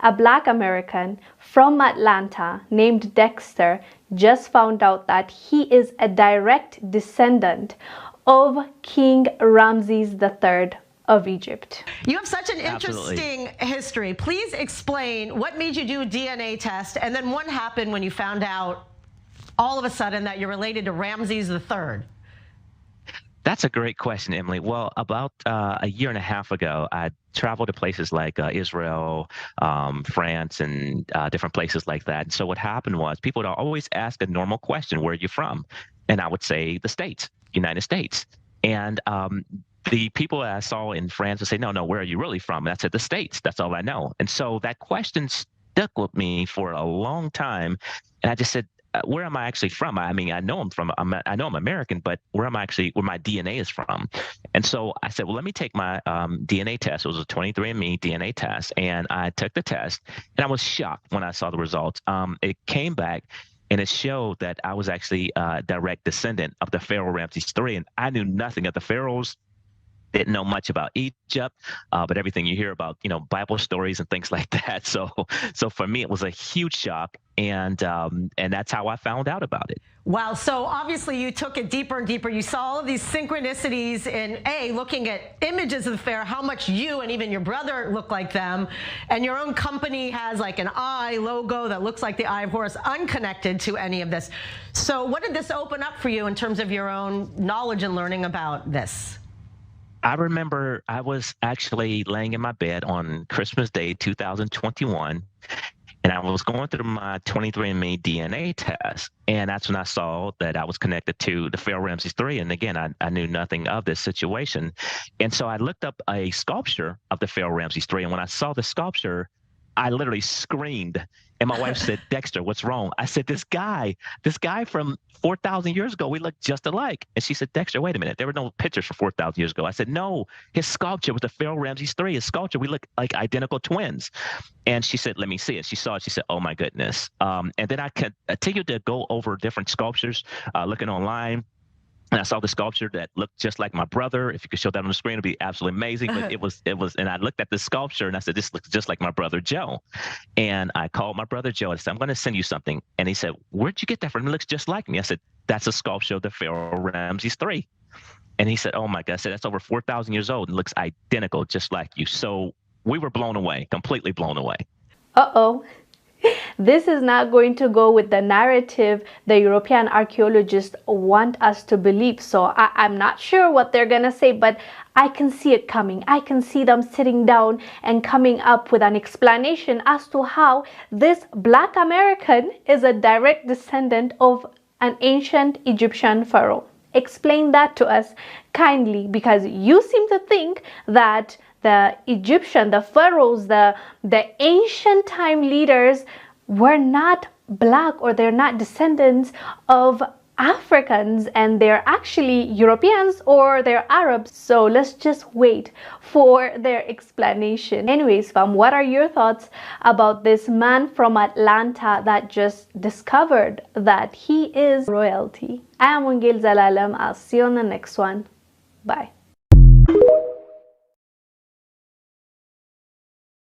A Black American from Atlanta named Dexter just found out that he is a direct descendant of King Ramses III of Egypt. You have such an Absolutely. interesting history. Please explain what made you do a DNA test, and then what happened when you found out all of a sudden that you're related to Ramses III. That's a great question, Emily. Well, about a year and a half ago, I traveled to places like Israel, France, and different places like that. And so what happened was people would always ask a normal question, where are you from? And I would say the States, United States. And the people I saw in France would say, no, where are you really from? And I said, the States. That's all I know. And so that question stuck with me for a long time. And I just said, where am I actually from? I mean, I know I'm American, but where my DNA is from. And so I said, well, let me take my DNA test. It was a 23andMe DNA test. And I took the test and I was shocked when I saw the results. It came back and it showed that I was actually a direct descendant of the Pharaoh Ramses III. And I knew nothing of the pharaohs. Didn't know much about Egypt, but everything you hear about, Bible stories and things like that. So for me, it was a huge shock, and that's how I found out about it. Wow. So obviously you took it deeper and deeper. You saw all of these synchronicities in looking at images of the pharaoh, how much you and even your brother look like them, and your own company has like an eye logo that looks like the Eye of Horus, unconnected to any of this. So what did this open up for you in terms of your own knowledge and learning about this? I remember I was actually laying in my bed on Christmas Day, 2021, and I was going through my 23andMe DNA test. And that's when I saw that I was connected to the Pharaoh Ramses III. And again, I knew nothing of this situation. And so I looked up a sculpture of the Pharaoh Ramses III. And when I saw the sculpture, I literally screamed. And my wife said, Dexter, what's wrong? I said, this guy from 4,000 years ago, we look just alike. And she said, Dexter, wait a minute. There were no pictures from 4,000 years ago. I said, no, his sculpture was the Pharaoh Ramses III. His sculpture, we look like identical twins. And she said, let me see it. She saw it. She said, oh, my goodness. And then I continued to go over different sculptures, looking online. And I saw the sculpture that looked just like my brother. If you could show that on the screen, it'd be absolutely amazing. But it was, and I looked at the sculpture and I said, this looks just like my brother Joe. And I called my brother Joe and I said, I'm going to send you something. And he said, where'd you get that from? It looks just like me. I said, that's a sculpture of the Pharaoh Ramses III. And he said, oh my God. I said, that's over 4,000 years old and looks identical, just like you. So we were blown away, completely blown away. Uh-oh. This is not going to go with the narrative the European archaeologists want us to believe. So I'm not sure what they're going to say, but I can see it coming. I can see them sitting down and coming up with an explanation as to how this Black American is a direct descendant of an ancient Egyptian pharaoh. Explain that to us kindly, because you seem to think that the Egyptian, the pharaohs, the ancient time leaders were not Black, or they're not descendants of Africans, and they're actually Europeans or they're Arabs. So let's just wait for their explanation. Anyways, fam, what are your thoughts about this man from Atlanta that just discovered that he is royalty? I am Wongel Zelalem. I'll see you on the next one. Bye.